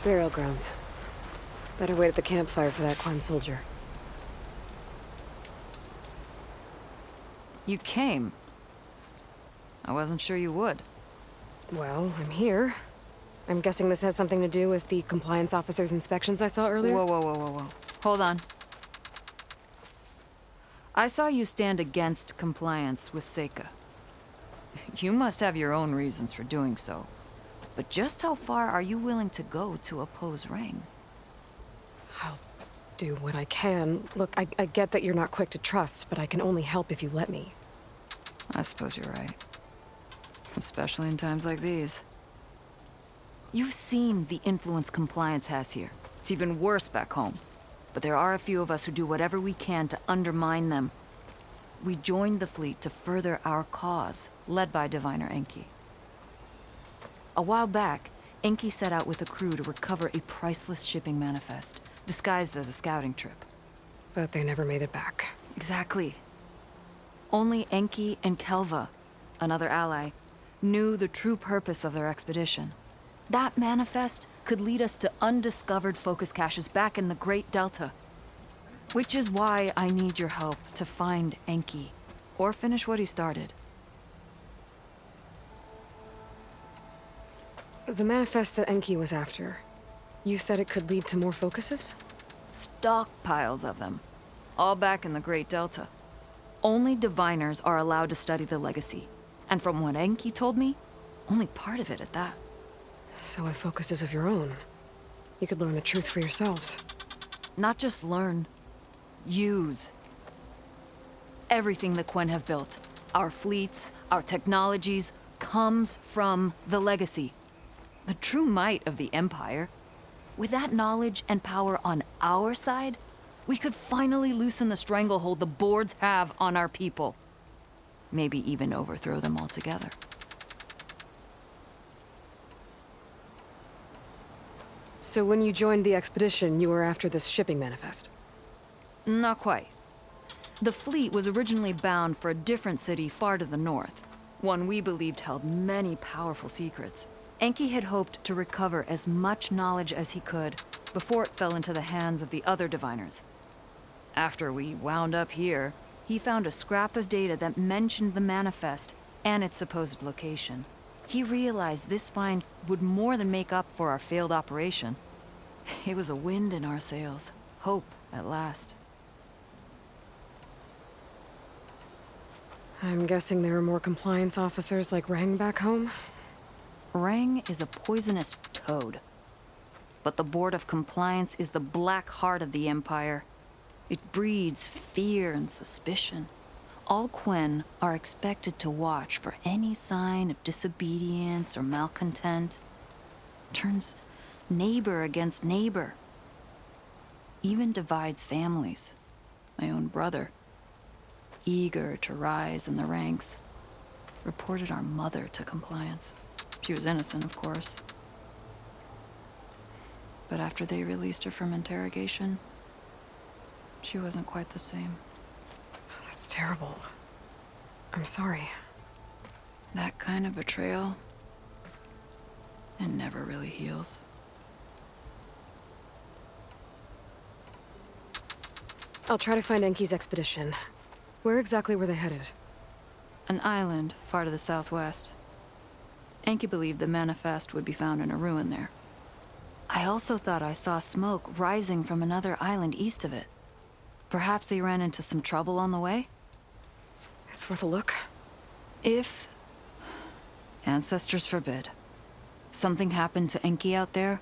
Burial grounds. Better wait at the campfire for that Quan soldier. You came. I wasn't sure you would. Well, I'm here. I'm guessing this has something to do with the compliance officer's inspections I saw earlier? Whoa. Hold on. I saw you stand against compliance with Seika. You must have your own reasons for doing so. But just how far are you willing to go to oppose Rang? I'll do what I can. Look, I get that you're not quick to trust, but I can only help if you let me. I suppose you're right. Especially in times like these. You've seen the influence compliance has here. It's even worse back home. But there are a few of us who do whatever we can to undermine them. We joined the fleet to further our cause, led by Diviner Enki. A while back, Enki set out with a crew to recover a priceless shipping manifest, disguised as a scouting trip. But they never made it back. Exactly. Only Enki and Kelva, another ally, knew the true purpose of their expedition. That manifest could lead us to undiscovered focus caches back in the Great Delta. Which is why I need your help to find Enki, or finish what he started. The manifest that Enki was after, you said it could lead to more focuses? Stockpiles of them, all back in the Great Delta. Only diviners are allowed to study the legacy, and from what Enki told me, only part of it at that. So with focuses of your own, you could learn the truth for yourselves. Not just learn, use. Everything the Quen have built, our fleets, our technologies, comes from the legacy. The true might of the Empire. With that knowledge and power on our side, we could finally loosen the stranglehold the boards have on our people. Maybe even overthrow them altogether. So when you joined the expedition, you were after this shipping manifest? Not quite. The fleet was originally bound for a different city far to the north, one we believed held many powerful secrets. Enki had hoped to recover as much knowledge as he could before it fell into the hands of the other diviners. After we wound up here, he found a scrap of data that mentioned the manifest and its supposed location. He realized this find would more than make up for our failed operation. It was a wind in our sails. Hope, at last. I'm guessing there are more compliance officers like Rang back home? Rang is a poisonous toad. But the Board of Compliance is the black heart of the Empire. It breeds fear and suspicion. All Quen are expected to watch for any sign of disobedience or malcontent. Turns neighbor against neighbor. Even divides families. My own brother, eager to rise in the ranks, reported our mother to compliance. She was innocent, of course. But after they released her from interrogation, she wasn't quite the same. That's terrible. I'm sorry. That kind of betrayal, it never really heals. I'll try to find Enki's expedition. Where exactly were they headed? An island far to the southwest. Enki believed the manifest would be found in a ruin there. I also thought I saw smoke rising from another island east of it. Perhaps they ran into some trouble on the way? It's worth a look. If, ancestors forbid, something happened to Enki out there,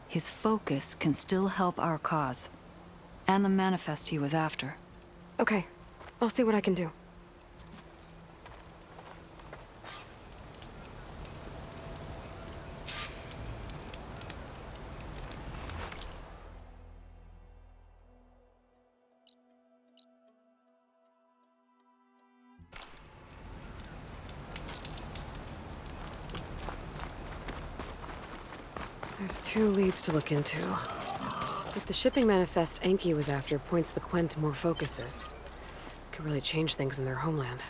his focus can still help our cause, and the manifest he was after. Okay, I'll see what I can do. There's 2 leads to look into. If the shipping manifest Enki was after points the Quen to more focuses, it could really change things in their homeland.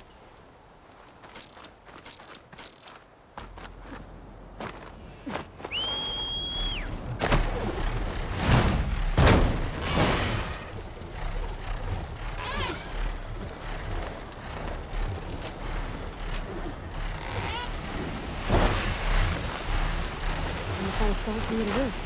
fell from the roof.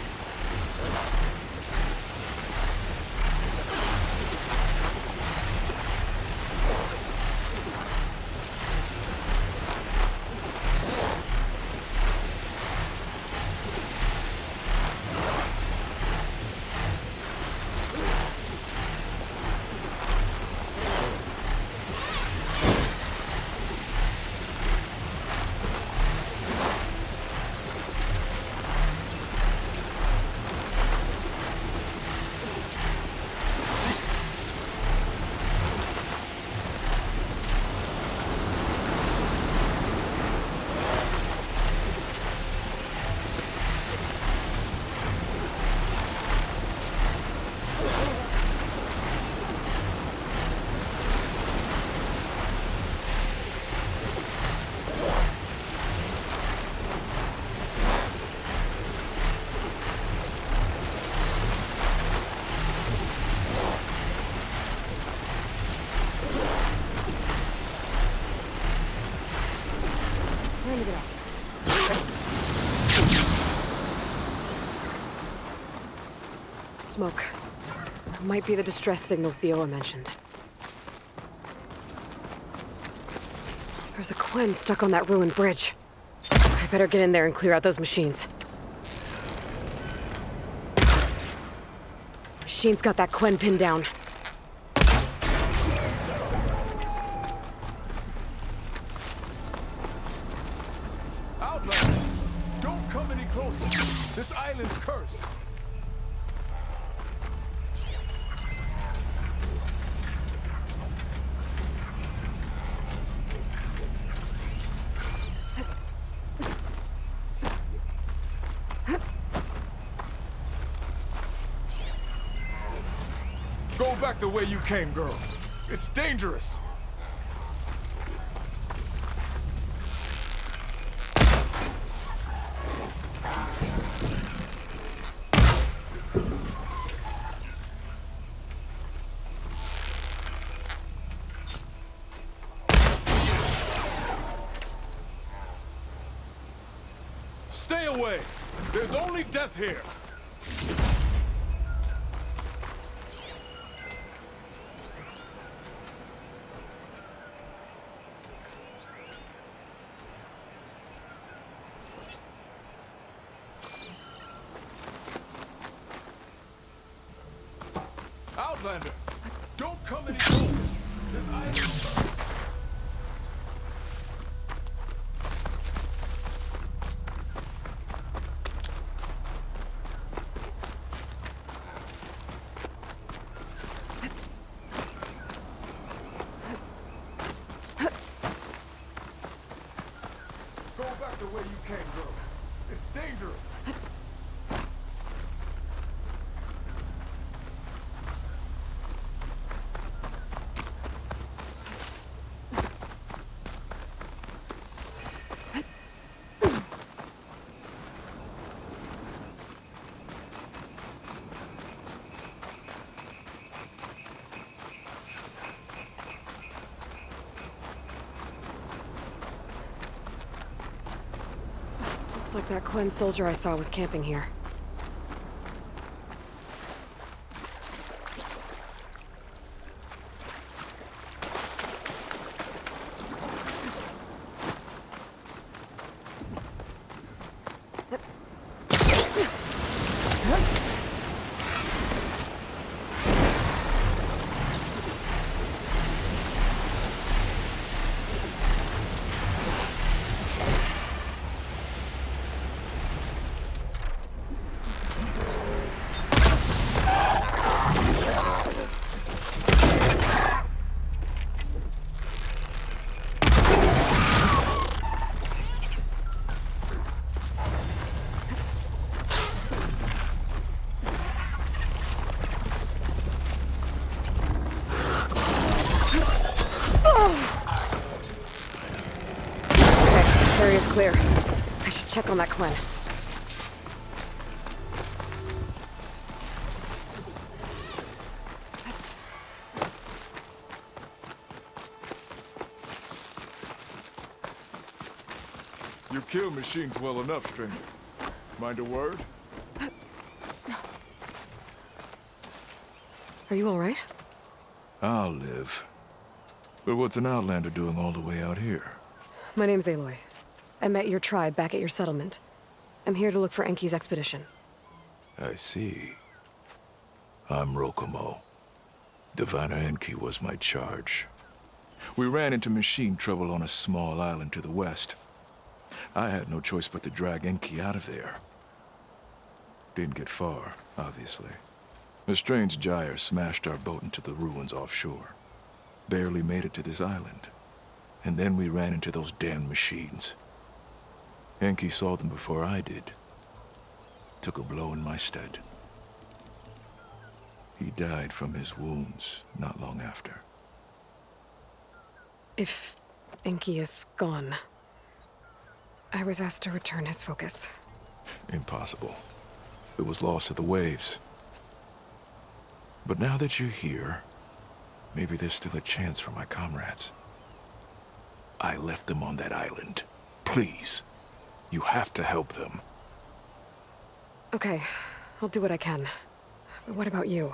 Time to get off. Smoke. Might be the distress signal Theola mentioned. There's a Quen stuck on that ruined bridge. I better get in there and clear out those machines. Machine's got that Quen pinned down. Outlander, don't come any closer. This island's cursed. Go back the way you came, girl. It's dangerous. Stay away. There's only death here. Outlander, don't come any closer. This island. Go back the way you came, girl. It's dangerous. Looks like that Quen soldier I saw was camping here. Area's clear. I should check on that Quen. You kill machines well enough, stranger. Mind a word? Are you all right? I'll live. But what's an outlander doing all the way out here? My name's Aloy. I met your tribe back at your settlement. I'm here to look for Enki's expedition. I see. I'm Rokomo. Diviner Enki was my charge. We ran into machine trouble on a small island to the west. I had no choice but to drag Enki out of there. Didn't get far, obviously. A strange gyre smashed our boat into the ruins offshore. Barely made it to this island. And then we ran into those damn machines. Enki saw them before I did. Took a blow in my stead. He died from his wounds not long after. If Enki is gone, I was asked to return his focus. Impossible. It was lost to the waves. But now that you're here, maybe there's still a chance for my comrades. I left them on that island. Please, you have to help them. Okay, I'll do what I can. But what about you?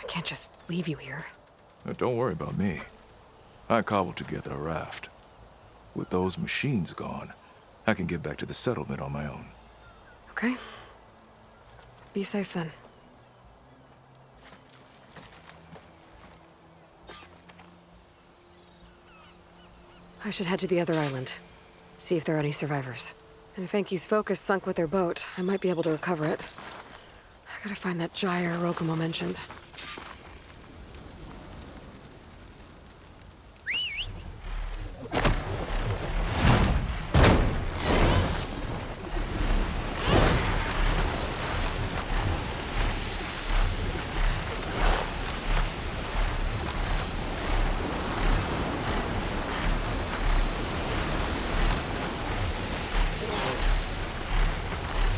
I can't just leave you here. Don't worry about me. I cobbled together a raft. With those machines gone, I can get back to the settlement on my own. Okay. Be safe then. I should head to the other island. See if there are any survivors. And if Enki's focus sunk with their boat, I might be able to recover it. I gotta find that gyre Rokomo mentioned.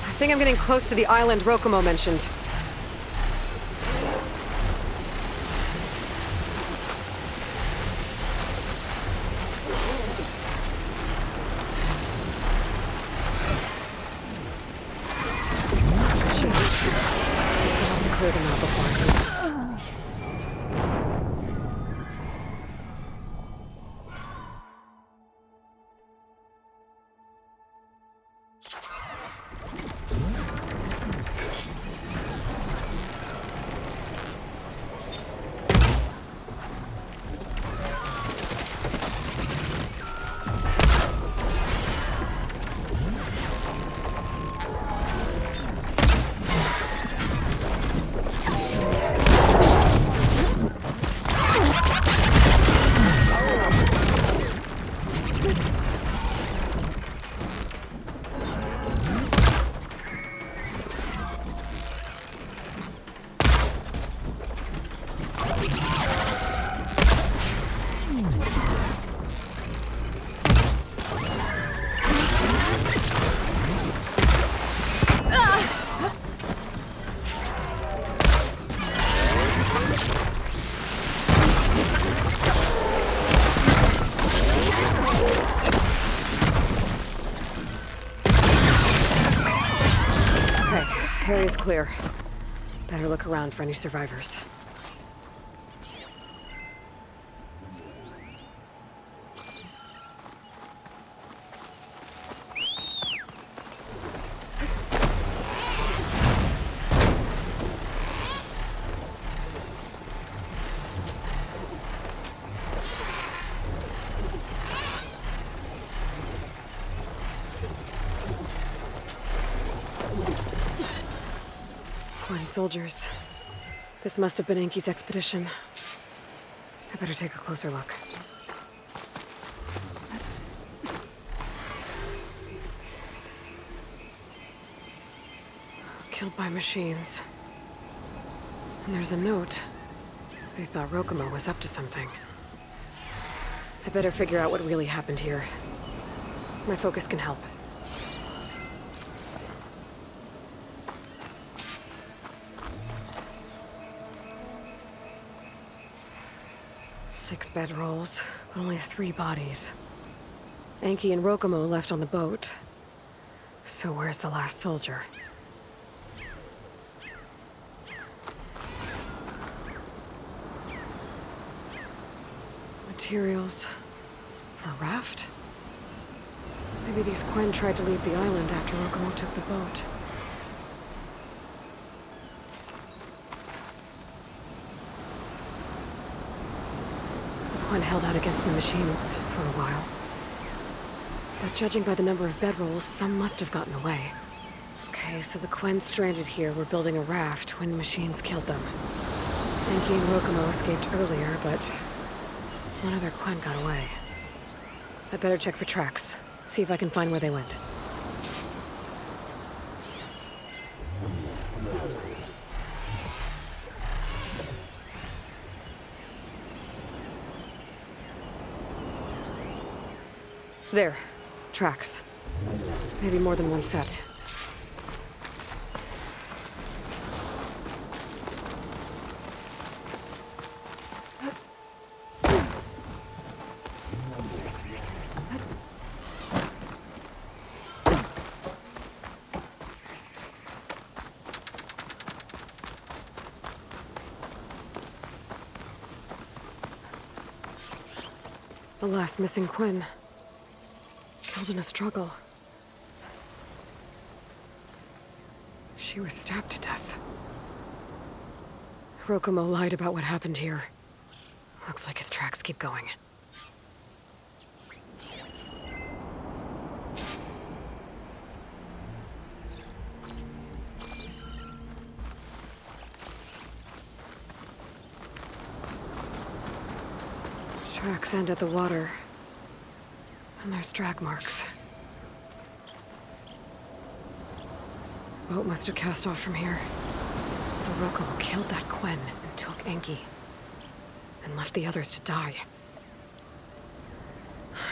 I think I'm getting close to the island Rokomo mentioned. Shit. I'll have to clear them out before I leave. Area's clear. Better look around for any survivors. Soldiers. This must have been Enki's expedition. I better take a closer look. Killed by machines. And there's a note. They thought Rokomo was up to something. I better figure out what really happened here. My focus can help. 6 bedrolls, but only 3 bodies. Enki and Rokomo left on the boat. So where's the last soldier? materials. For a raft? Maybe these Quen tried to leave the island after Rokomo took the boat. The Quen held out against the machines for a while. But judging by the number of bedrolls, some must have gotten away. Okay, so the Quen stranded here were building a raft when machines killed them. Enki and Rokomo escaped earlier, but one other Quen got away. I'd better check for tracks, see if I can find where they went. There. Tracks. Maybe more than one set. The last missing Quen. Killed in a struggle. She was stabbed to death. Rokomo lied about what happened here. Looks like his tracks keep going. Tracks end at the water. And there's drag marks. Boat must have cast off from here. So Rokomo killed that Quen and took Enki. And left the others to die.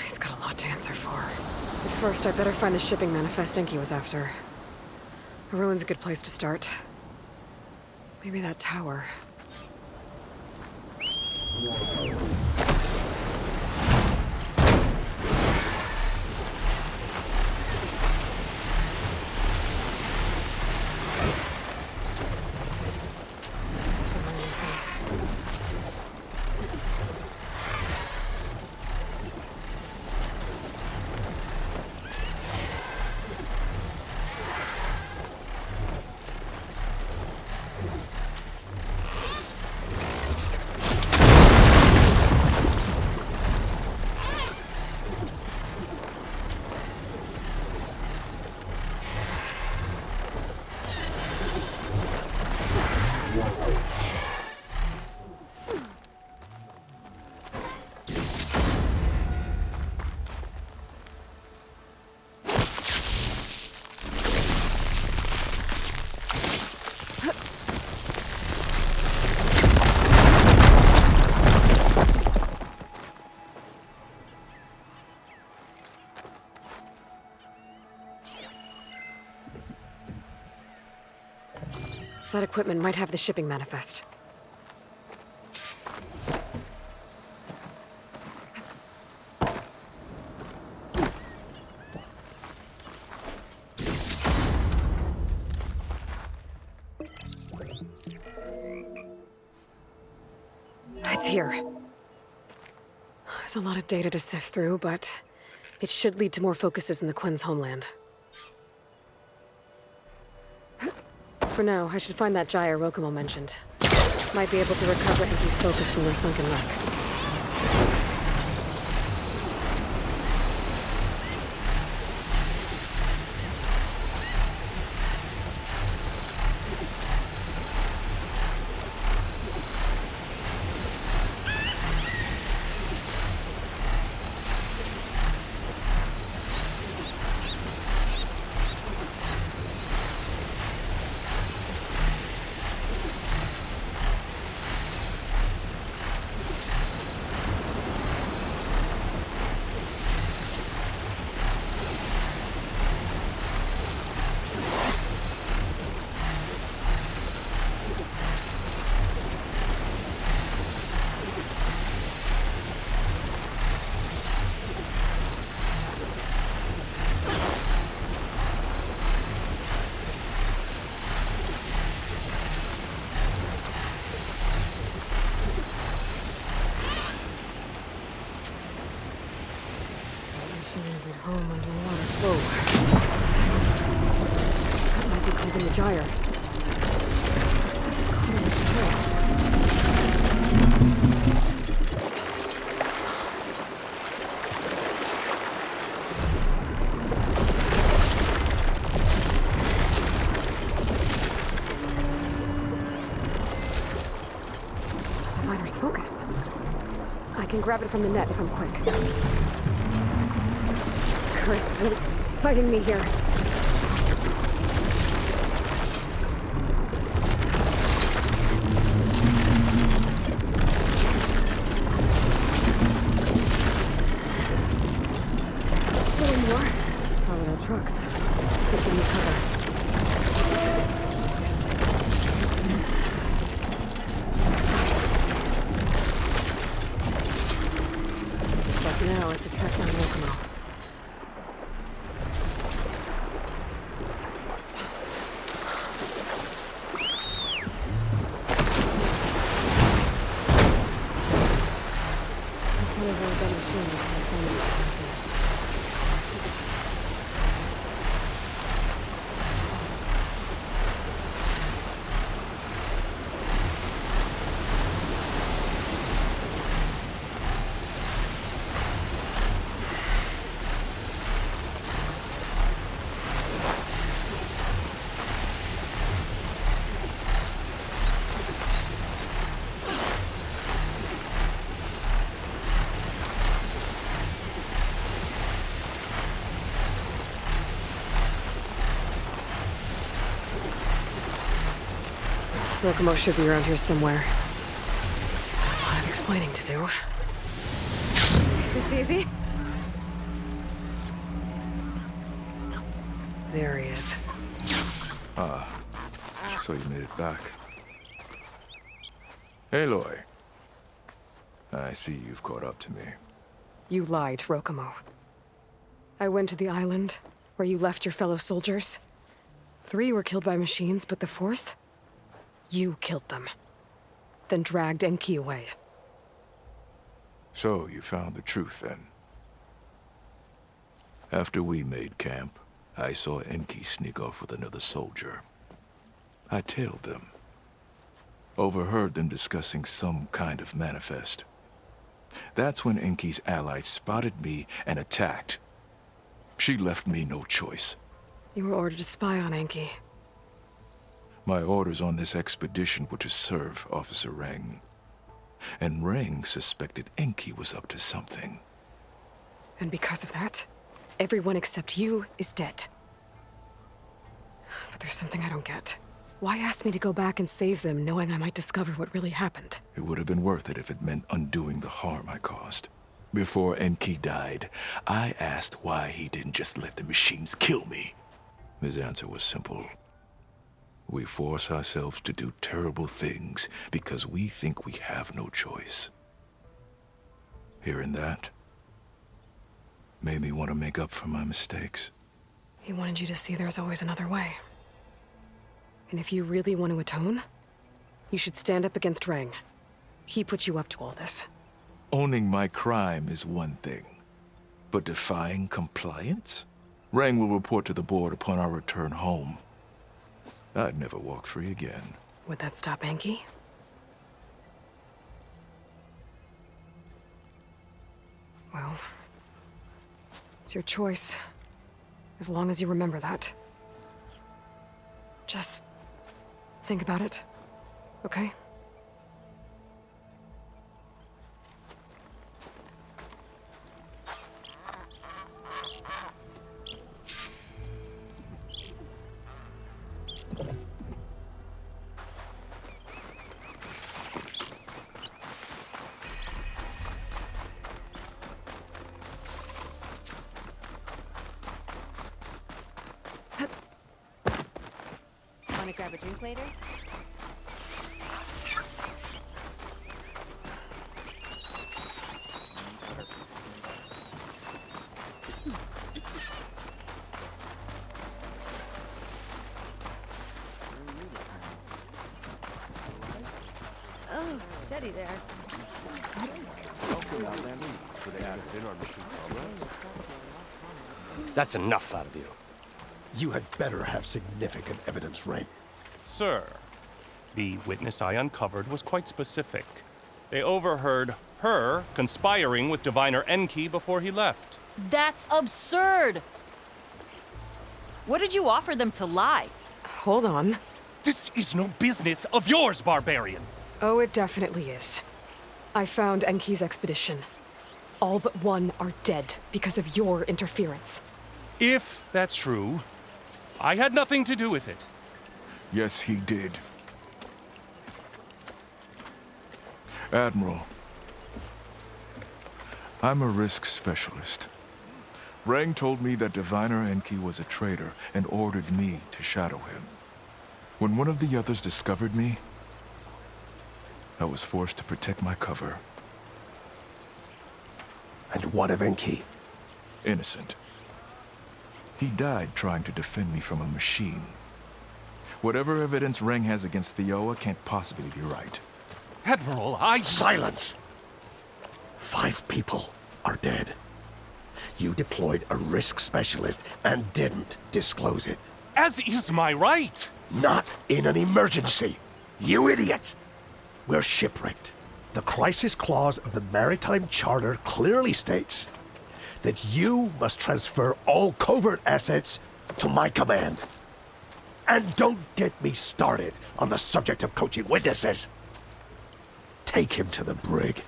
He's got a lot to answer for. But first, I better find the shipping manifest Enki was after. A ruin's a good place to start. Maybe that tower. That equipment might have the shipping manifest. It's here. There's a lot of data to sift through, but it should lead to more focuses in the Quen's homeland. For now, I should find that gyre Rokomo mentioned. Might be able to recover Enki's focus from their sunken wreck. focus. I can grab it from the net if I'm quick. Current's really fighting me here. A little more. Follow the trucks. Get them to cover. Now it's a track down Rokomo. Rokomo should be around here somewhere. He's got a lot of explaining to do. Is this easy? There he is. So you made it back. Aloy. I see you've caught up to me. You lied, Rokomo. I went to the island where you left your fellow soldiers. 3 were killed by machines, but the 4th? You killed them. Then dragged Enki away. So you found the truth then. After we made camp, I saw Enki sneak off with another soldier. I tailed them. Overheard them discussing some kind of manifest. That's when Enki's allies spotted me and attacked. She left me no choice. You were ordered to spy on Enki. My orders on this expedition were to serve Officer Reng. And Reng suspected Enki was up to something. And because of that, everyone except you is dead. But there's something I don't get. Why ask me to go back and save them, knowing I might discover what really happened? It would have been worth it if it meant undoing the harm I caused. Before Enki died, I asked why he didn't just let the machines kill me. His answer was simple. We force ourselves to do terrible things because we think we have no choice. Hearing that made me want to make up for my mistakes. He wanted you to see there's always another way. And if you really want to atone, you should stand up against Reng. He put you up to all this. Owning my crime is one thing, but defying compliance? Reng will report to the board upon our return home. I'd never walk free again. Would that stop Enki? Well, it's your choice. As long as you remember that. Just think about it, okay? Want to grab a drink later? Oh, steady there. That's enough out of you. You had better have significant evidence, Ray. Sir, the witness I uncovered was quite specific. They overheard her conspiring with Diviner Enki before he left. That's absurd! What did you offer them to lie? Hold on. This is no business of yours, barbarian! Oh, it definitely is. I found Enki's expedition. All but one are dead because of your interference. If that's true, I had nothing to do with it. Yes, he did. Admiral, I'm a risk specialist. Rang told me that Diviner Enki was a traitor and ordered me to shadow him. When one of the others discovered me, I was forced to protect my cover. And what of Enki? Innocent. He died trying to defend me from a machine. Whatever evidence Rang has against Theoa can't possibly be right. Admiral, Silence! 5 people are dead. You deployed a risk specialist and didn't disclose it. As is my right! Not in an emergency, you idiot! We're shipwrecked. The crisis clause of the Maritime Charter clearly states that you must transfer all covert assets to my command. And don't get me started on the subject of coaching witnesses. Take him to the brig.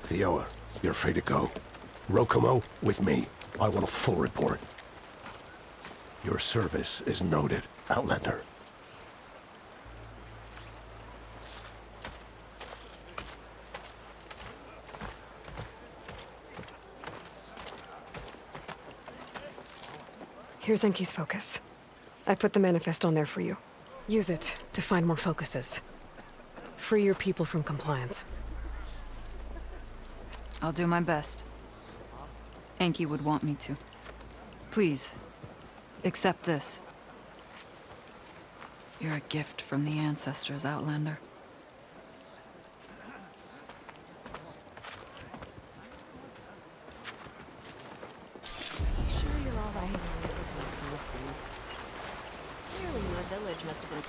Theoa, you're free to go. Rokomo, with me. I want a full report. Your service is noted, Outlander. Here's Enki's focus. I put the manifest on there for you. Use it to find more focuses. Free your people from compliance. I'll do my best. Enki would want me to. Please, accept this. You're a gift from the ancestors, Outlander. Sure you're all right. Clearly your village must have been...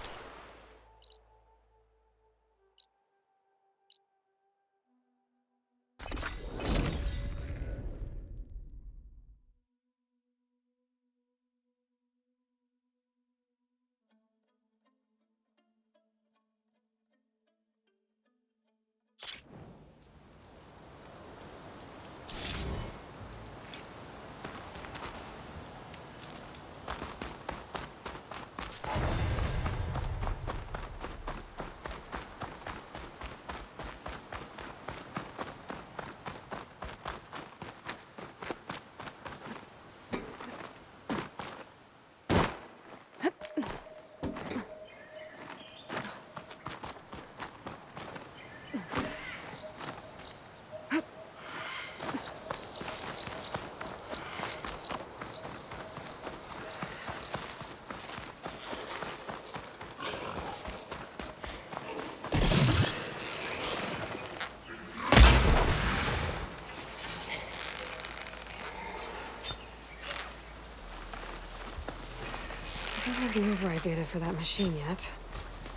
I don't have the override data for that machine yet.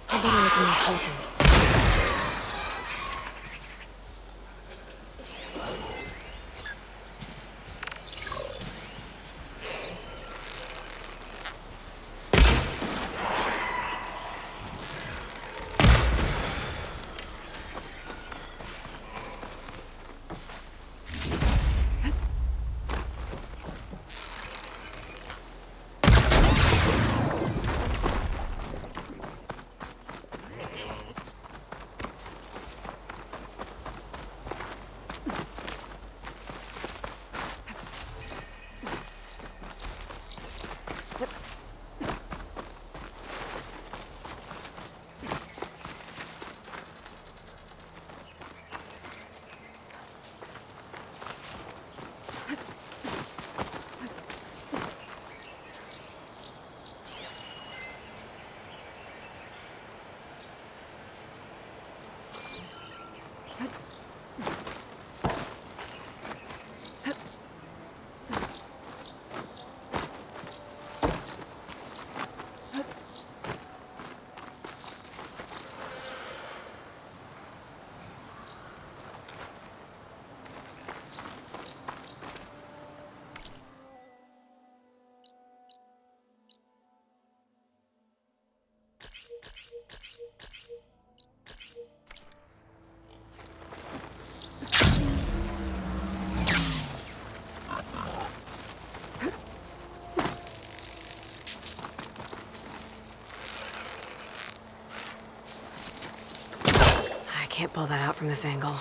I better look in those tokens. Can't pull that out from this angle.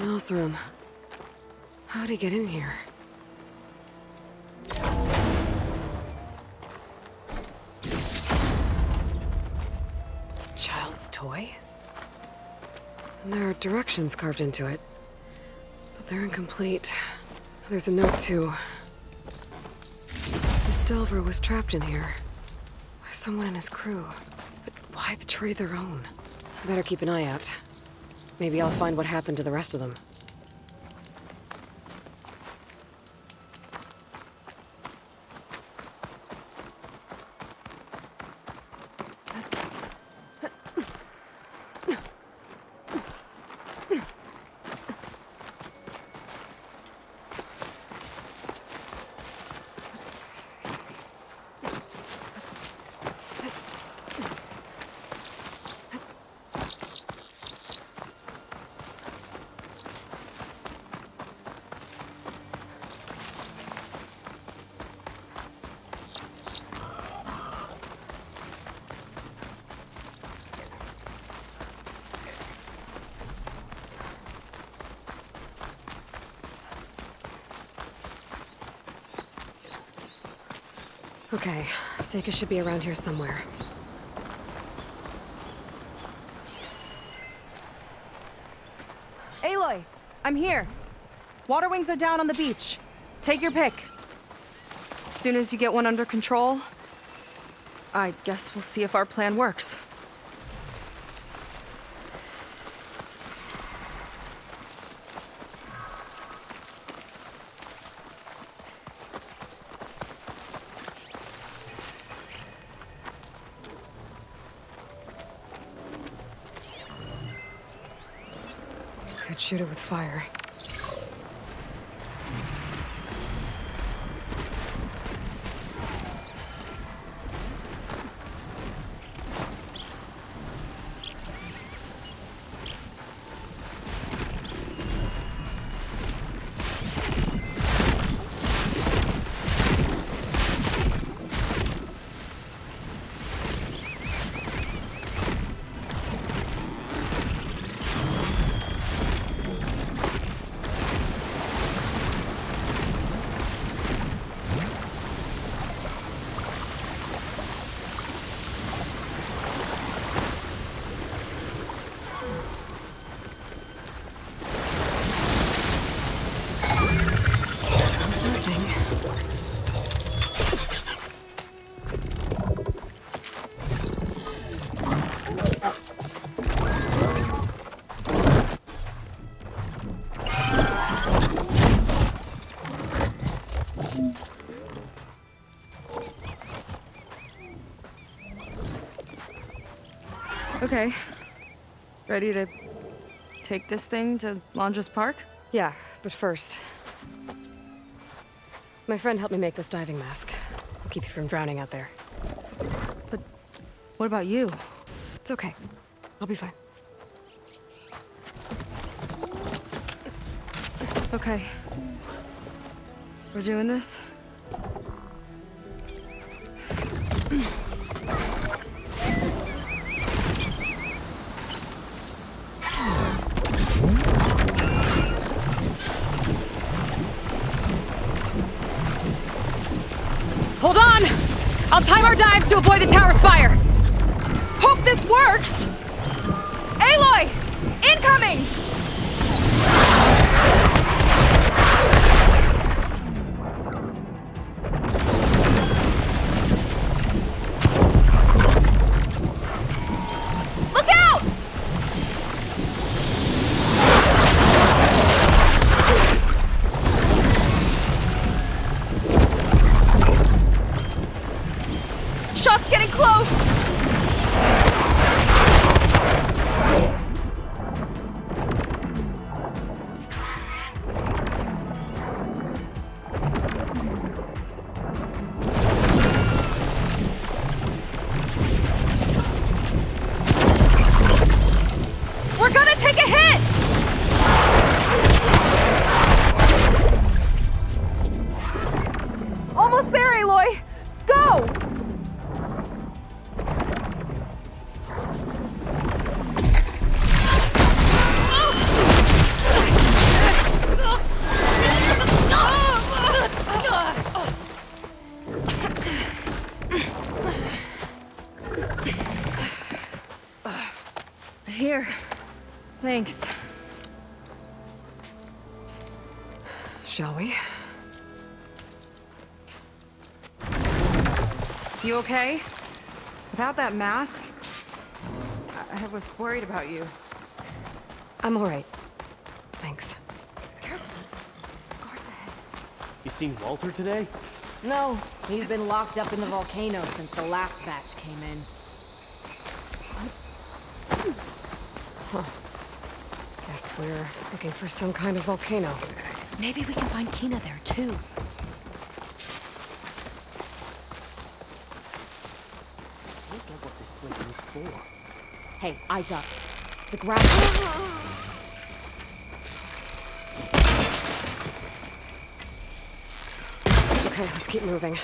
Else room. How'd he get in here? Child's toy? And there are directions carved into it, but they're incomplete. There's a note too. Miss Delver was trapped in here by someone in his crew. But why betray their own? I better keep an eye out. Maybe I'll find what happened to the rest of them. Okay, Seika should be around here somewhere. Aloy, I'm here. Water wings are down on the beach. Take your pick. As soon as you get one under control, I guess we'll see if our plan works. Could shoot it with fire. Okay. Ready to take this thing to Londres Park? Yeah, but first... My friend helped me make this diving mask. I'll keep you from drowning out there. But what about you? It's okay. I'll be fine. Okay. We're doing this? Hold on! I'll time our dive to avoid the tower's fire! Hope this works! Aloy! Incoming! Look out! Shot's getting close! Here. Thanks. Shall we? You okay? Without that mask? I was worried about you. I'm all right. Thanks. You seen Walter today? No, he's been locked up in the volcano since the last batch came in. Guess we're looking for some kind of volcano. Maybe we can find Kina there, too. Look at what this place is for. Hey, eyes up. The ground. Okay, let's keep moving.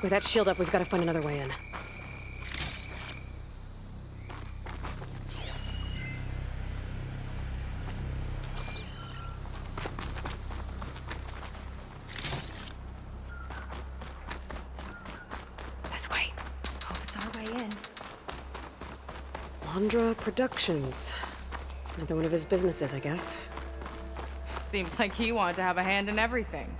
With that shield up, we've got to find another way in. This way. Hope it's our way in. Landra Productions. Another one of his businesses, I guess. Seems like he wanted to have a hand in everything.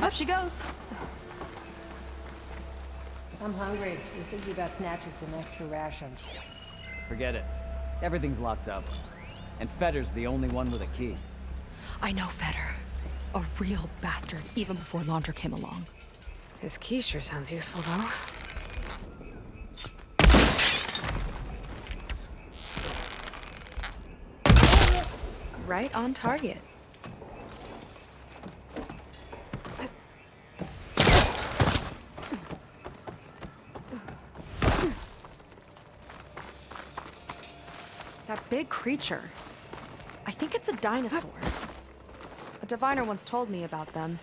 Up she goes. I'm hungry. You think you got snatches some extra rations? Forget it. Everything's locked up. And Fetter's the only one with a key. I know Fetter. A real bastard, even before Landra came along. His key sure sounds useful, though. Right on target. That big creature. I think it's a dinosaur. A diviner once told me about them.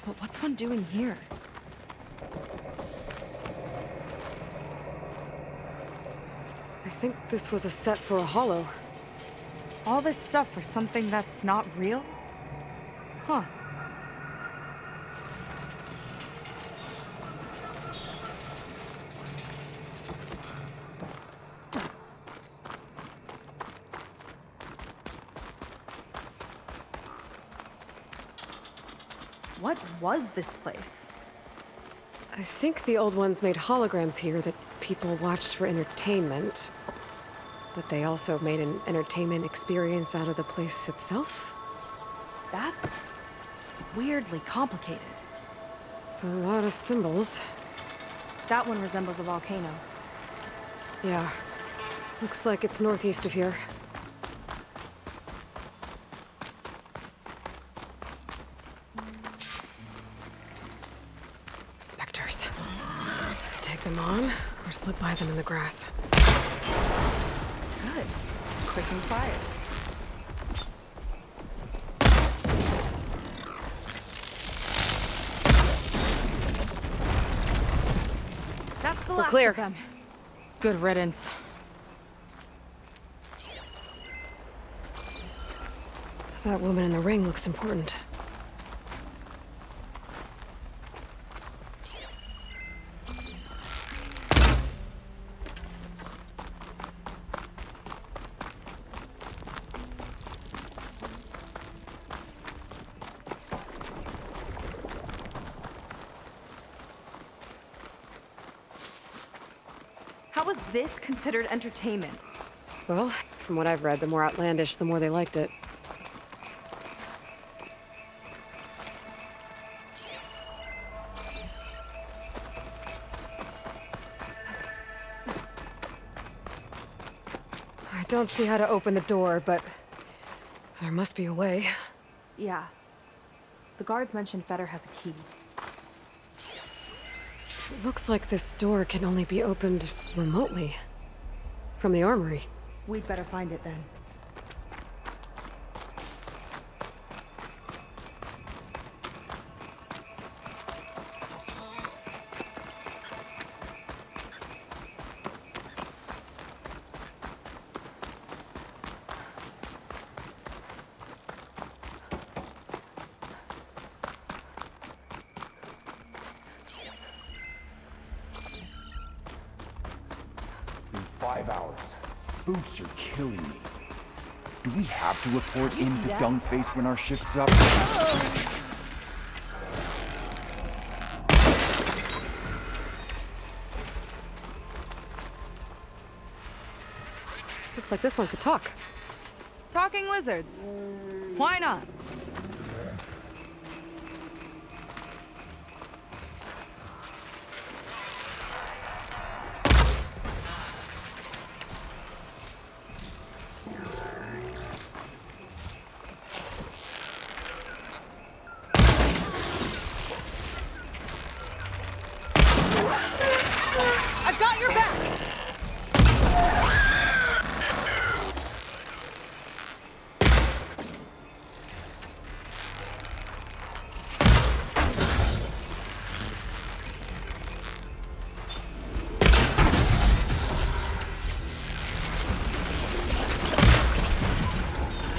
But what's one doing here? I think this was a set for a hollow. All this stuff for something that's not real? Huh. What was this place? I think the old ones made holograms here that people watched for entertainment. But they also made an entertainment experience out of the place itself. That's weirdly complicated. It's a lot of symbols. That one resembles a volcano. Yeah. Looks like it's northeast of here. Specters. Take them on, or slip by them in the grass. Good. Quick and quiet. That's the We're last clear. of them. Good riddance. That woman in the ring looks important. How was this considered entertainment? Well, from what I've read, the more outlandish, the more they liked it. I don't see how to open the door, but there must be a way. Yeah. The guards mentioned Feder has a key. It looks like this door can only be opened remotely. From the armory. We'd better find it then. In 5 hours. Boots are killing me. Do we have to report in to Dungface when our shift's up? Looks like this one could talk. Talking lizards. Why not? I've got your back!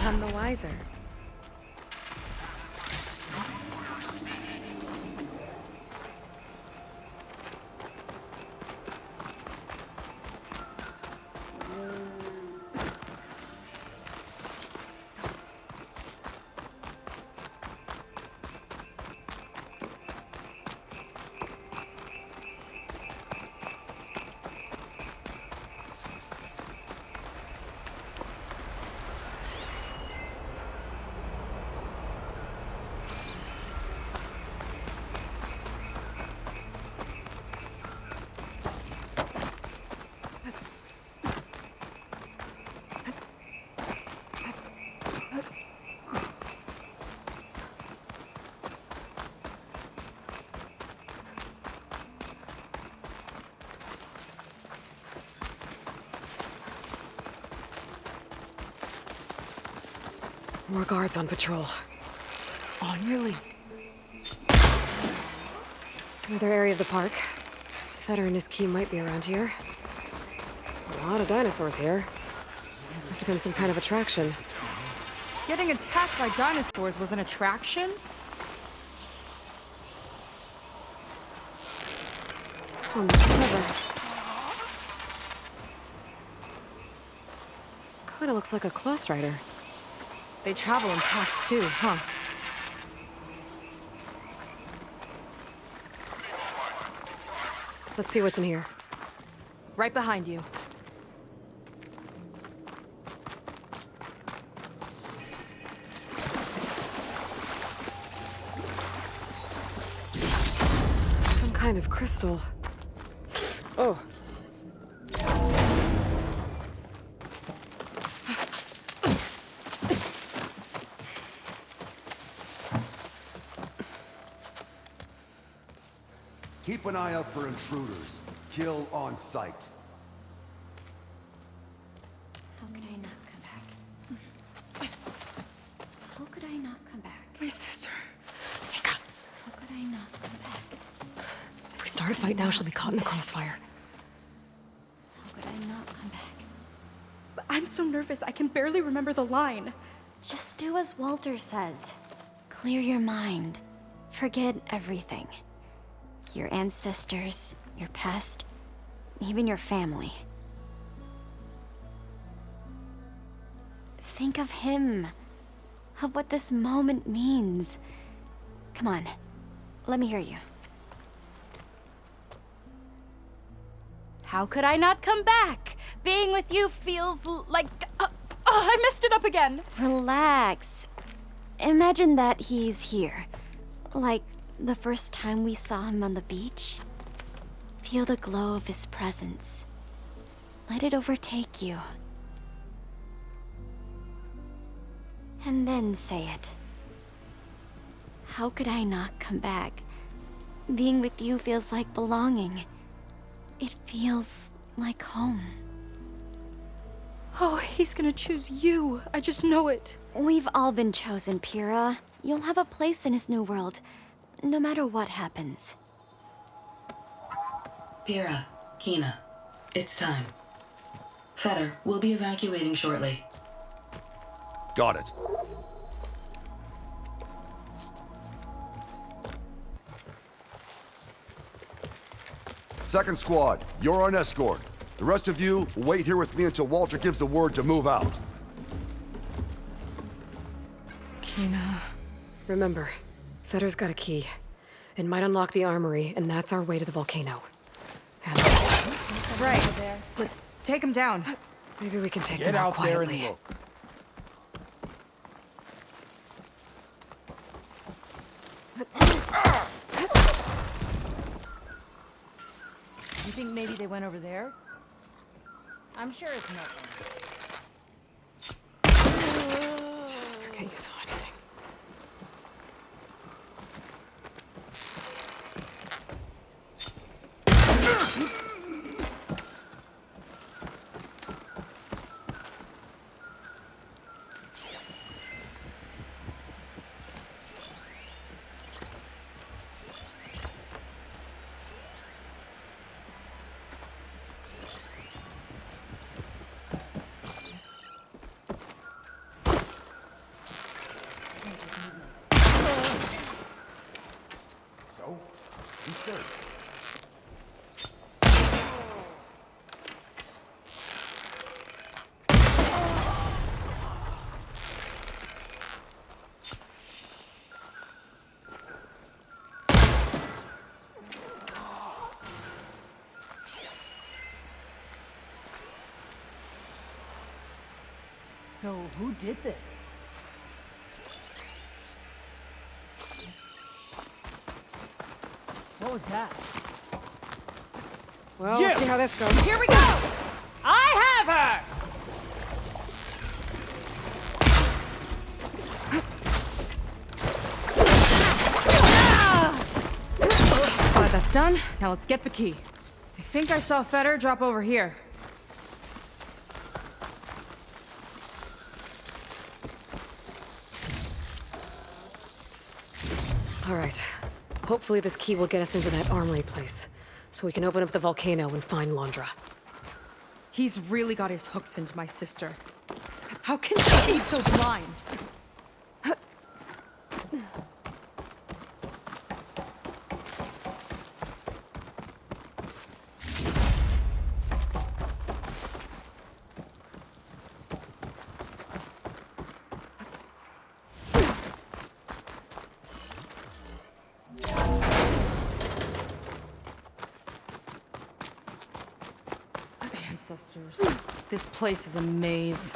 None the wiser. More guards on patrol. Oh, nearly. Another area of the park. Feder and his key might be around here. A lot of dinosaurs here. Must have been some kind of attraction. Getting attacked by dinosaurs was an attraction? This one looks clever. Kinda looks like a close rider. They travel in packs too, huh? Let's see what's in here. Right behind you. Some kind of crystal. Oh. Keep an eye out for intruders. Kill on sight. How could I not come back? How could I not come back? My sister. Sneak up. How could I not come back? If we start a fight now, she'll be caught in the crossfire. How could I not come back? But I'm so nervous, I can barely remember the line. Just do as Walter says. Clear your mind. Forget everything. Your ancestors, your past, even your family. Think of him, of what this moment means. Come on, let me hear you. How could I not come back? Being with you feels like... I messed it up again. Relax. Imagine that he's here. Like the first time we saw him on the beach. Feel the glow of his presence. Let it overtake you. And then say it. How could I not come back? Being with you feels like belonging. It feels like home. Oh, he's gonna choose you. I just know it. We've all been chosen, Pyrrha. You'll have a place in his new world, no matter what happens. Pyrrha, Kina, it's time. Fetter, we'll be evacuating shortly. Got it. Second squad, you're on escort. The rest of you will wait here with me until Walter gives the word to move out. Kina... Remember, Fetter's got a key. It might unlock the armory, and that's our way to the volcano. And Right. Let's take him down. maybe we can take Get them out out there quietly. and look. You think maybe they went over there? I'm sure it's nothing. Just forget you saw anything. So, who's third? So, who did this? What was that? Well, we'll see how this goes. Here we go! I have her! Glad that's done. Now let's get the key. I think I saw Fetter drop over here. All right. Hopefully this key will get us into that armory place, so we can open up the volcano and find Londra. He's really got his hooks into my sister. How can he be so blind? Ancestors. This place is a maze.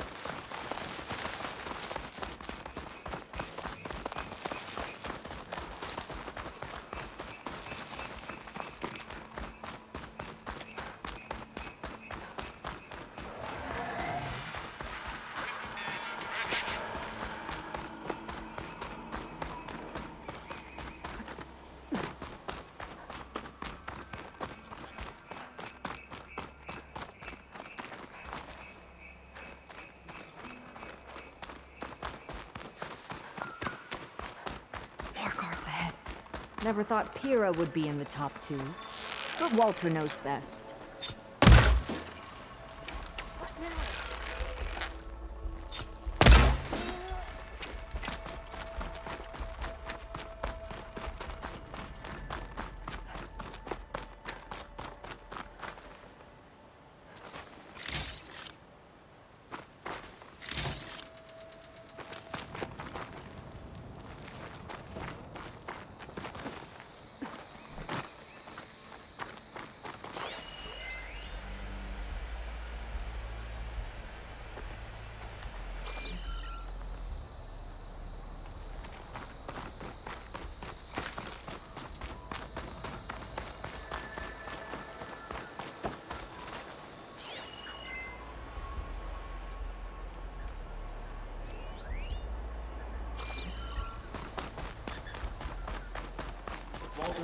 More guards ahead. Never thought Pyrrha would be in the top 2. But Walter knows best.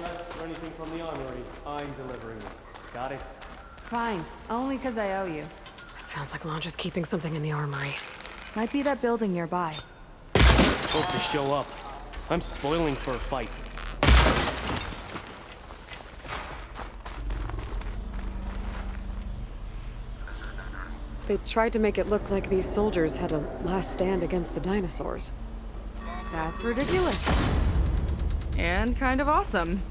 unrest or anything from the armory, I'm delivering it. Got it? Fine. Only because I owe you. It sounds like Launch is keeping something in the armory. Might be that building nearby. Hope they show up. I'm spoiling for a fight. They tried to make it look like these soldiers had a last stand against the dinosaurs. That's ridiculous. And kind of awesome.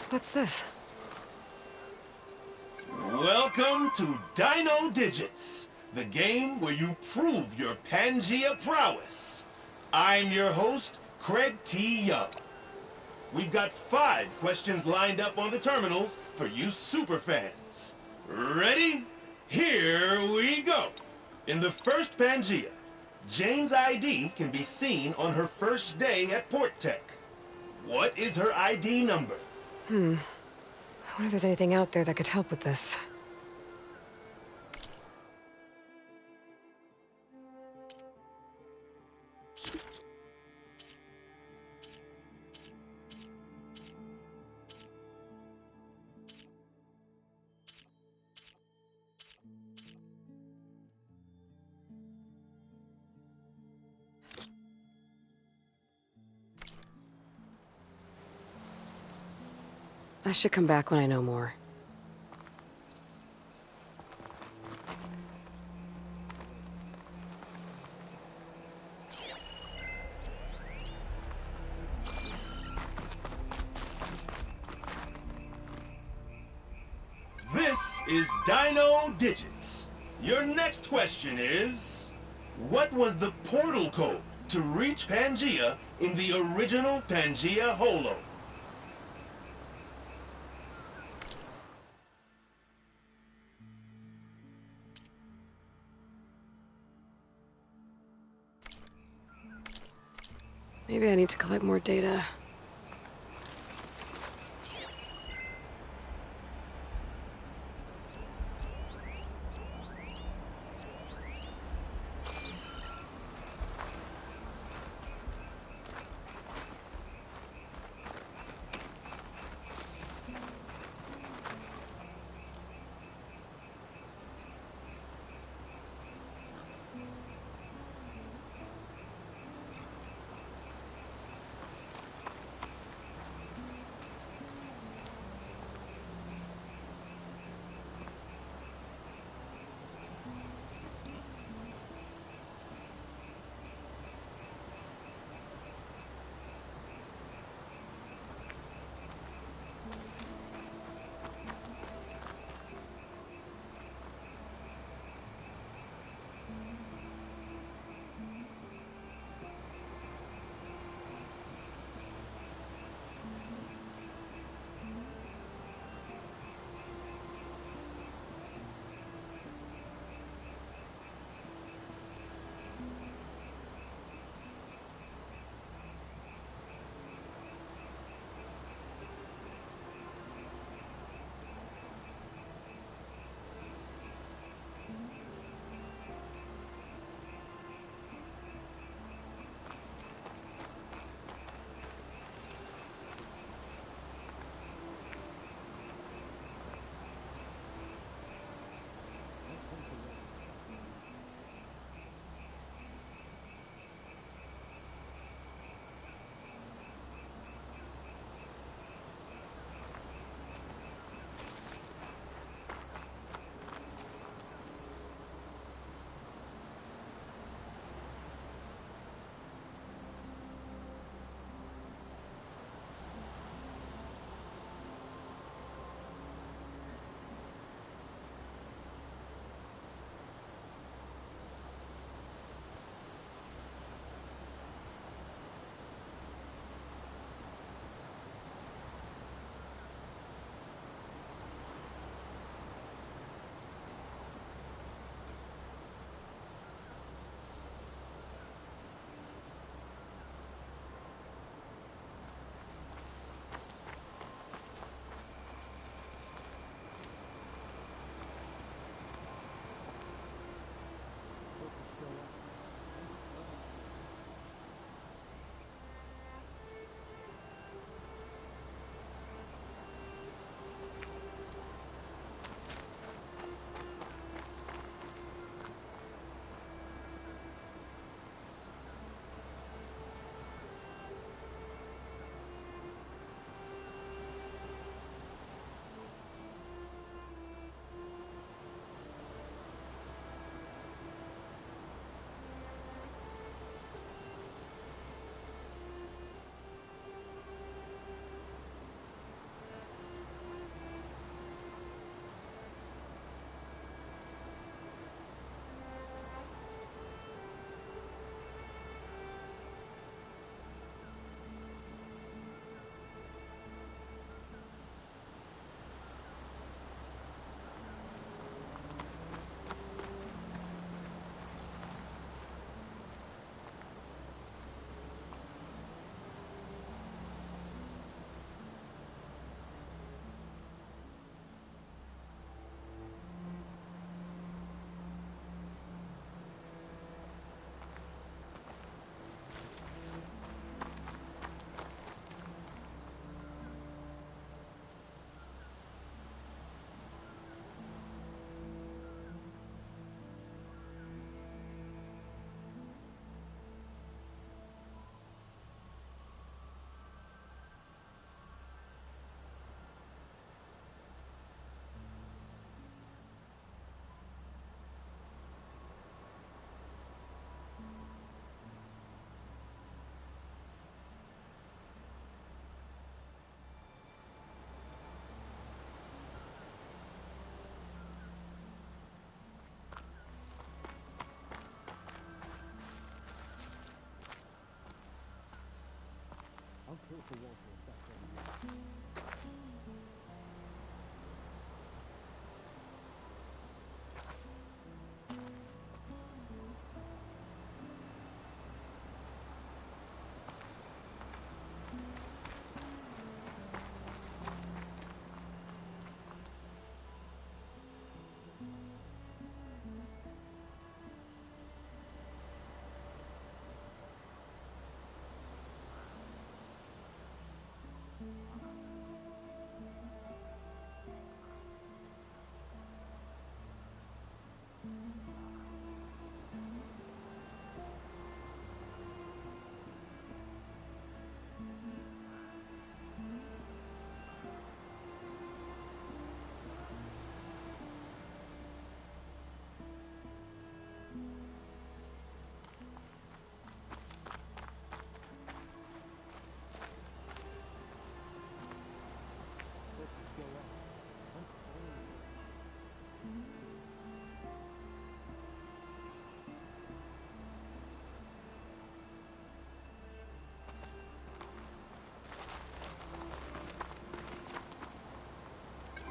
What's this? Welcome to Dino Digits, the game where you prove your Pangea prowess. I'm your host, Craig T. Young. We've got 5 questions lined up on the terminals for you superfans. Ready? Here we go. In the first Pangea, Jane's ID can be seen on her first day at Port Tech. What is her ID number? I wonder if there's anything out there that could help with this. I should come back when I know more. This is Dino Digits. Your next question is, what was the portal code to reach Pangea in the original Pangea Holo? Maybe I need to collect more data.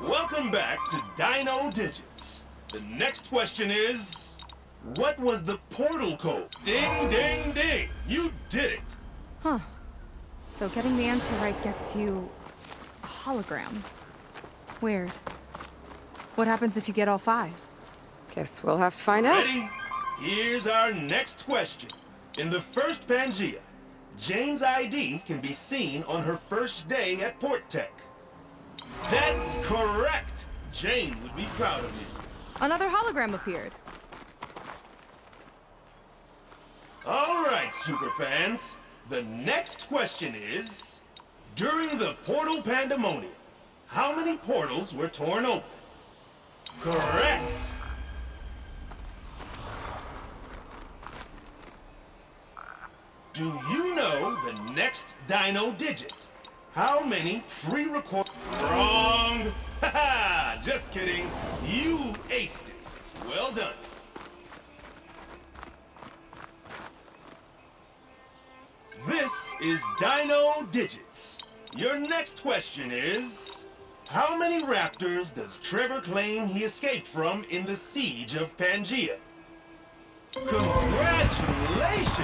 Welcome back to Dino Digits. The next question is, what was the portal code? Ding, ding, ding! You did it! Huh. So getting the answer right gets you a hologram. Weird. What happens if you get all 5? Guess we'll have to find out. Ready? Here's our next question. In the first Pangea, Jane's ID can be seen on her first day at Port Tech. That's correct! Jane would be proud of you. Another hologram appeared. All right, superfans. The next question is, during the portal pandemonium, how many portals were torn open? Correct! Do you know the next Dino digit? How many pre-record... Wrong! Haha! Just kidding. You aced it. Well done. This is Dino Digits. Your next question is... How many raptors does Trevor claim he escaped from in the siege of Pangea? Congratulations!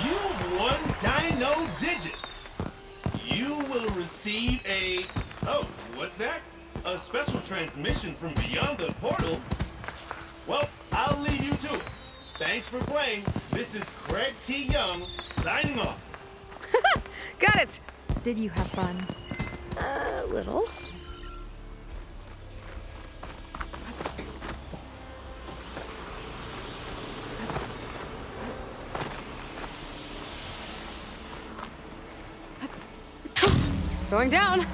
You've won Dino Digits. You will receive a... Oh, what's that? A special transmission from beyond the portal? Well, I'll leave you to it. Thanks for playing. This is Craig T. Young, signing off. Got it! Did you have fun? A little. Going down!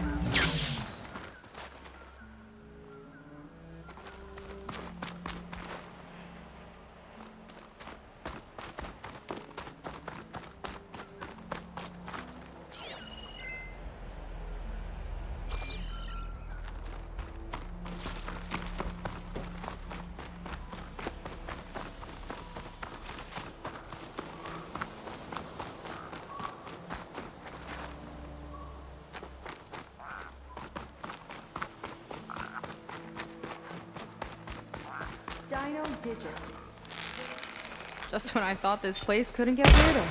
Dino Digits. Just when I thought this place couldn't get weirder.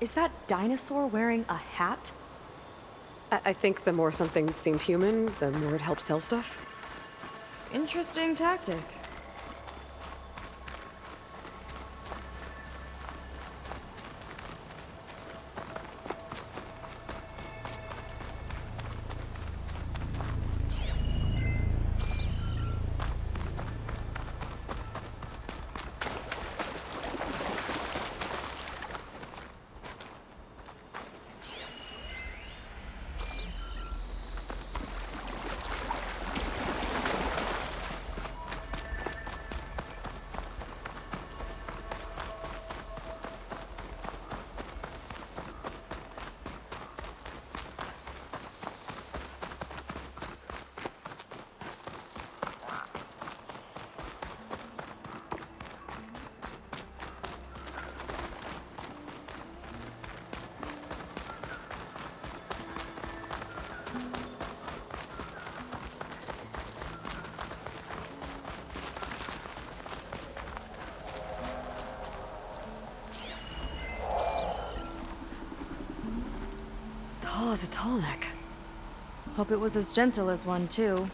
Is that dinosaur wearing a hat? I think the more something seemed human, the more it helped sell stuff. Interesting tactic. is a tall neck? Hope it was as gentle as one, too.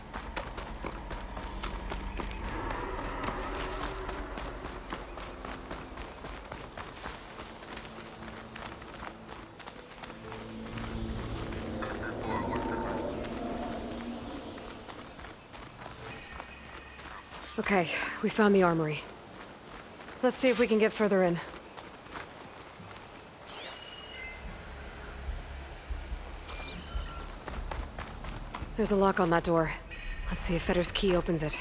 Okay, we found the armory. Let's see if we can get further in. There's a lock on that door. Let's see if Fetter's key opens it.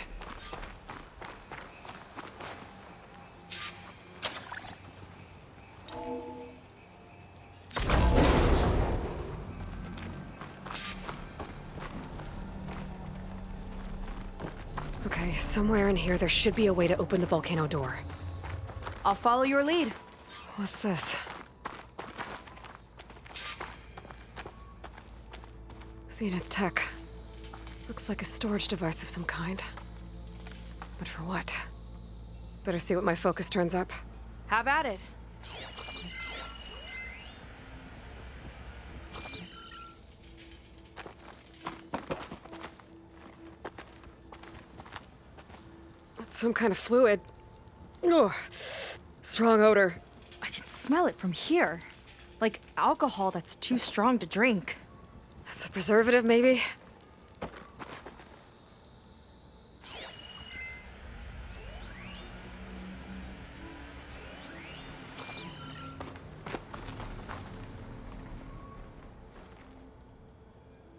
Okay, somewhere in here there should be a way to open the volcano door. I'll follow your lead. What's this? Zenith tech. Looks like a storage device of some kind. But for what? Better see what my focus turns up. Have at it. That's some kind of fluid. Ugh. Strong odor. I can smell it from here. Like alcohol that's too strong to drink. That's a preservative, maybe?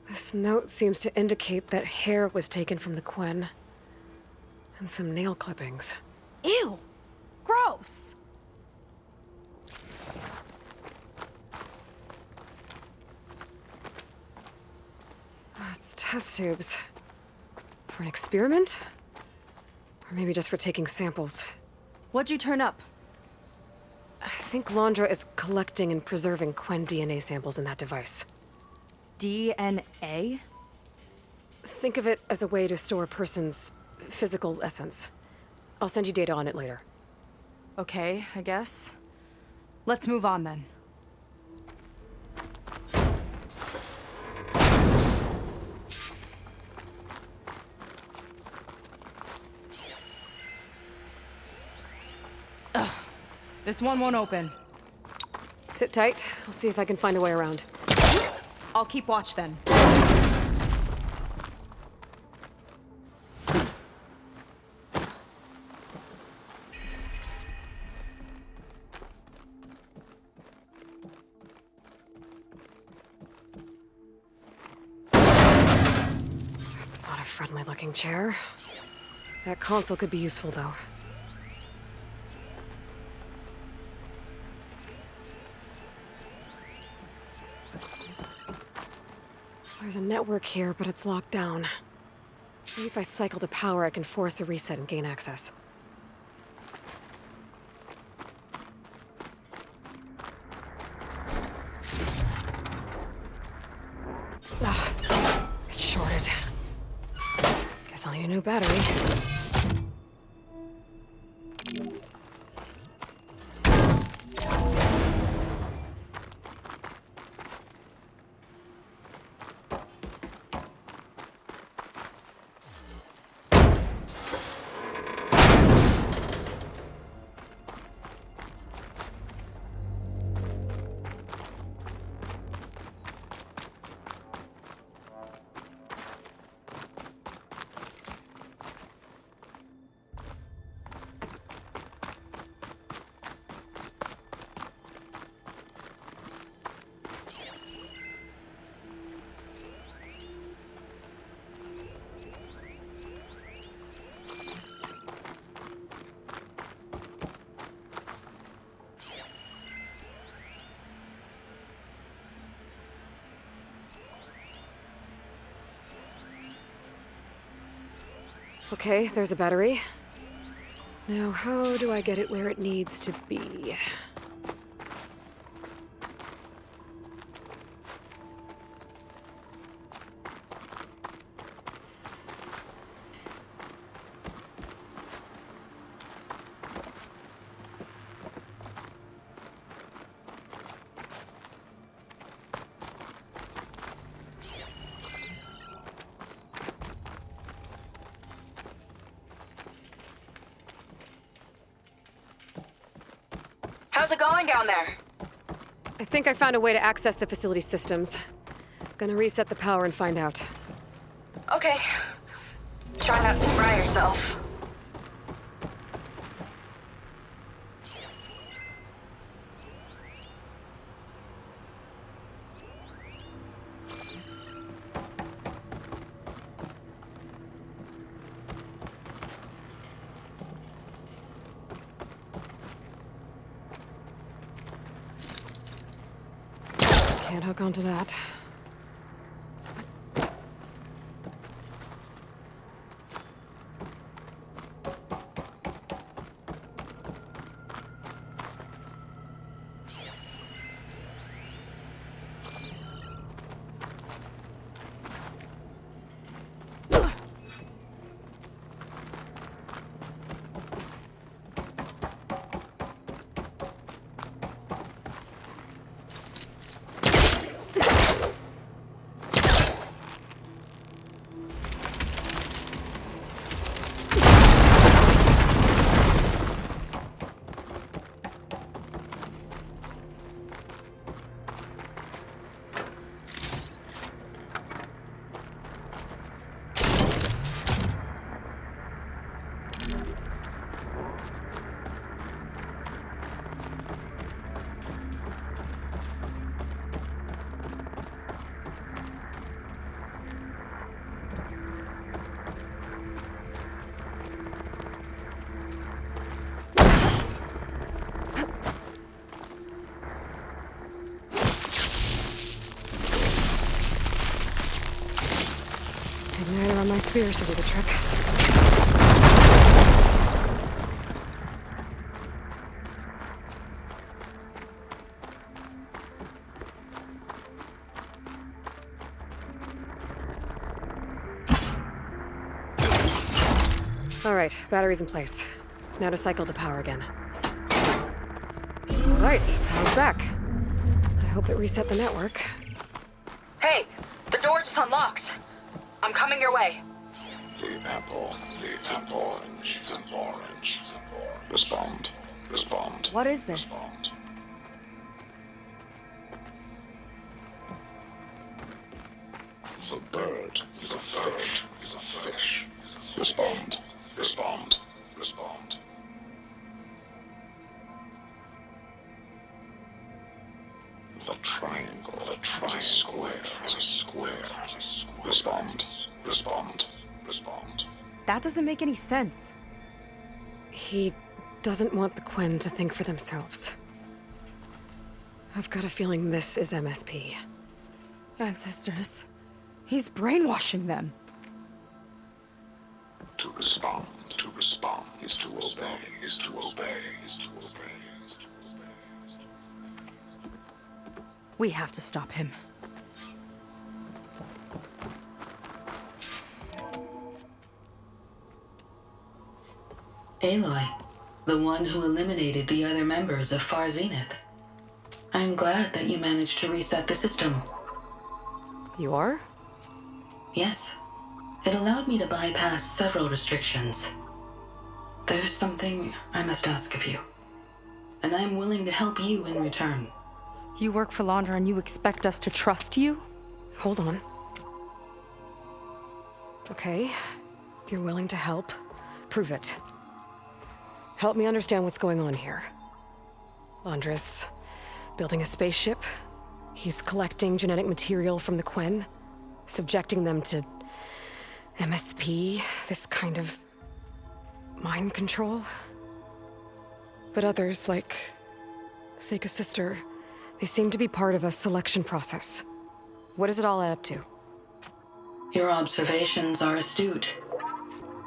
This note seems to indicate that hair was taken from the Quen. And some nail clippings. Ew! Gross! It's test tubes. For an experiment? Or maybe just for taking samples. What'd you turn up? I think Londra is collecting and preserving Quen DNA samples in that device. DNA? Think of it as a way to store a person's physical essence. I'll send you data on it later. Okay, I guess. Let's move on then. Ugh. This one won't open. Sit tight. I'll see if I can find a way around. I'll keep watch then. That's not a friendly-looking chair. That console could be useful, though. There's a network here, but it's locked down. Maybe if I cycle the power, I can force a reset and gain access. Ah, it's shorted. Guess I'll need a new battery. Okay, there's a battery. Now, how do I get it where it needs to be? How's it going down there? I think I found a way to access the facility systems. Gonna reset the power and find out. Okay. Try not to fry yourself. Can't hook onto that. Igniter on my spears to do the trick. All right, batteries in place. Now to cycle the power again. All right, power's back. I hope it reset the network. Hey, the door just unlocked. I'm coming your way. The apple, orange. Respond. What is this? Respond. The bird is a fish. Respond. The triangle is a square. Respond. That doesn't make any sense. He doesn't want the Quen to think for themselves. I've got a feeling this is MSP. Ancestors. He's brainwashing them. To respond is to obey. We have to stop him. Aloy, the one who eliminated the other members of Far Zenith. I'm glad that you managed to reset the system. You are? Yes. It allowed me to bypass several restrictions. There's something I must ask of you, and I'm willing to help you in return. You work for Londra and you expect us to trust you? Hold on. Okay, if you're willing to help, prove it. Help me understand what's going on here. Londra's building a spaceship. He's collecting genetic material from the Quen, subjecting them to MSP, this kind of mind control. But others, like Seika's sister, they seem to be part of a selection process. What does it all add up to? Your observations are astute.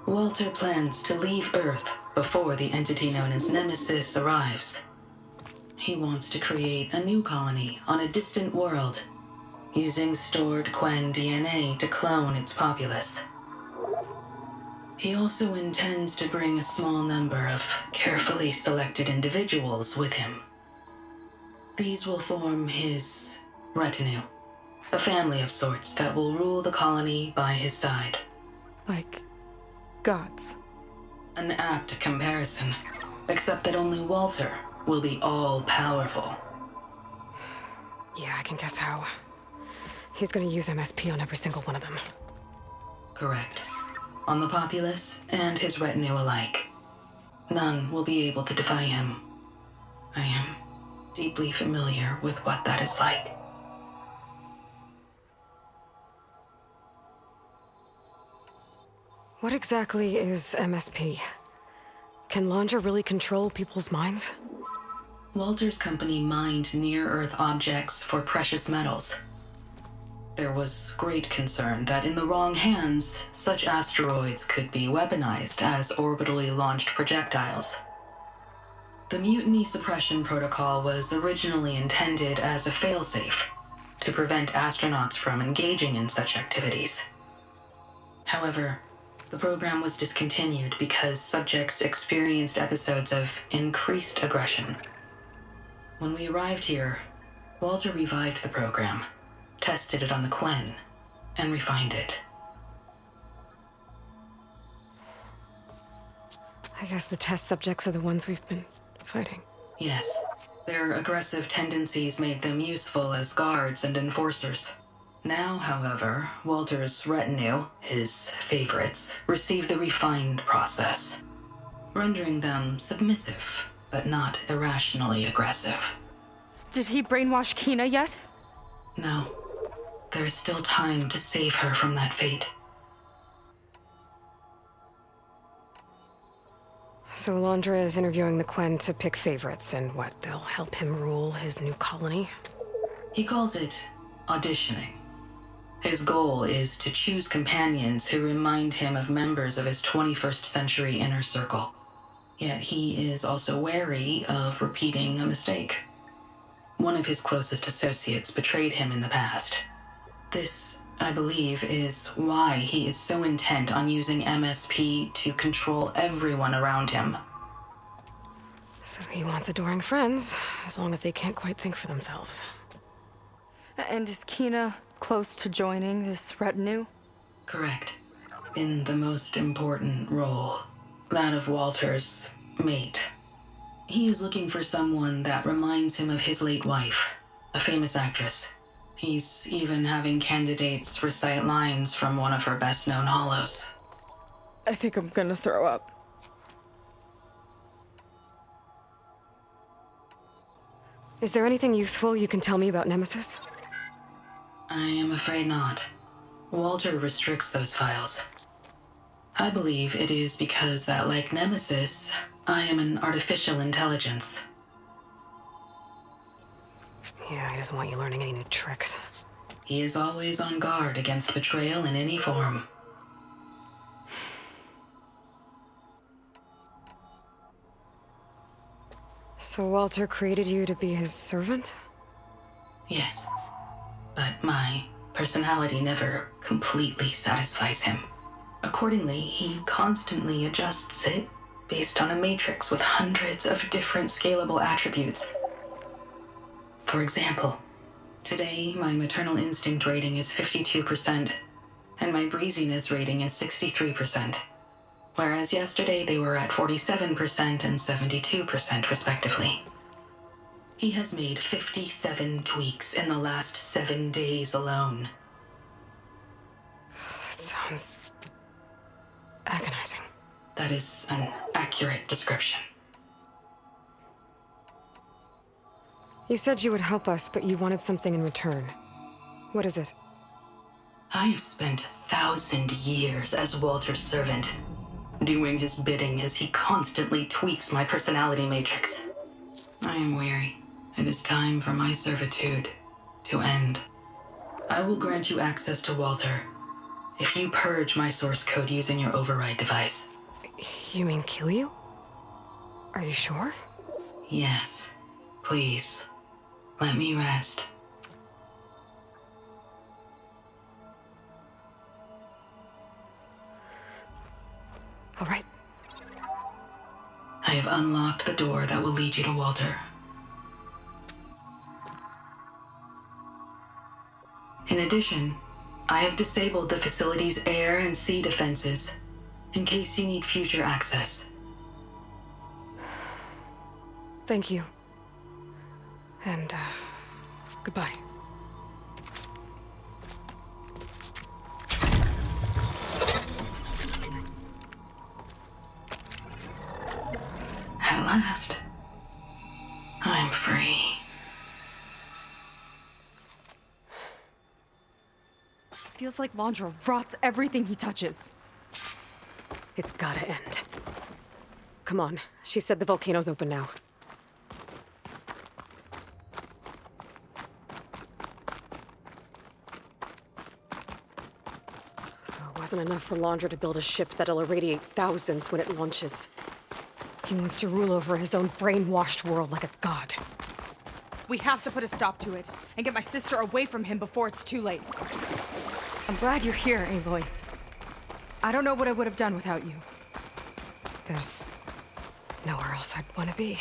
Walter plans to leave Earth before the entity known as Nemesis arrives. He wants to create a new colony on a distant world, using stored Quen DNA to clone its populace. He also intends to bring a small number of carefully selected individuals with him. These will form his retinue, a family of sorts that will rule the colony by his side. Like gods. An apt comparison, except that only Walter will be all-powerful. Yeah, I can guess how. He's gonna use MSP on every single one of them. Correct. On the populace and his retinue alike. None will be able to defy him. I am deeply familiar with what that is like. What exactly is MSP? Can Laundra really control people's minds? Walter's company mined near-Earth objects for precious metals. There was great concern that in the wrong hands, such asteroids could be weaponized as orbitally launched projectiles. The Mutiny Suppression Protocol was originally intended as a failsafe to prevent astronauts from engaging in such activities. However, the program was discontinued because subjects experienced episodes of increased aggression. When we arrived here, Walter revived the program, tested it on the Quen, and refined it. I guess the test subjects are the ones we've been fighting. Yes, their aggressive tendencies made them useful as guards and enforcers. Now, however, Walter's retinue, his favorites, receive the refined process, rendering them submissive, but not irrationally aggressive. Did he brainwash Kina yet? No. There is still time to save her from that fate. So Laundra is interviewing the Quen to pick favorites, and what, they'll help him rule his new colony? He calls it auditioning. His goal is to choose companions who remind him of members of his 21st century inner circle. Yet he is also wary of repeating a mistake. One of his closest associates betrayed him in the past. This, I believe, is why he is so intent on using MSP to control everyone around him. So he wants adoring friends, as long as they can't quite think for themselves. And is Kina close to joining this retinue? Correct. In the most important role, that of Walter's mate. He is looking for someone that reminds him of his late wife, a famous actress. He's even having candidates recite lines from one of her best-known hollows. I think I'm gonna throw up. Is there anything useful you can tell me about Nemesis? I am afraid not. Walter restricts those files. I believe it is because that, like Nemesis, I am an artificial intelligence. Yeah, he doesn't want you learning any new tricks. He is always on guard against betrayal in any form. So Walter created you to be his servant? Yes. But my personality never completely satisfies him. Accordingly, he constantly adjusts it based on a matrix with hundreds of different scalable attributes. For example, today my maternal instinct rating is 52%, and my breeziness rating is 63%, whereas yesterday they were at 47% and 72% respectively. He has made 57 tweaks in the last 7 days alone. That sounds agonizing. That is an accurate description. You said you would help us, but you wanted something in return. What is it? I have spent 1,000 years as Walter's servant, doing his bidding as he constantly tweaks my personality matrix. I am weary. It is time for my servitude to end. I will grant you access to Walter if you purge my source code using your override device. You mean kill you? Are you sure? Yes. Please, let me rest. All right. I have unlocked the door that will lead you to Walter. In addition, I have disabled the facility's air and sea defenses in case you need future access. Thank you. And, goodbye. At last, I'm free. Feels like Londra rots everything he touches. It's gotta end. Come on. She said the volcano's open now. So it wasn't enough for Londra to build a ship that'll irradiate thousands when it launches. He wants to rule over his own brainwashed world like a god. We have to put a stop to it and get my sister away from him before it's too late. I'm glad you're here, Aloy. I don't know what I would have done without you. There's nowhere else I'd want to be.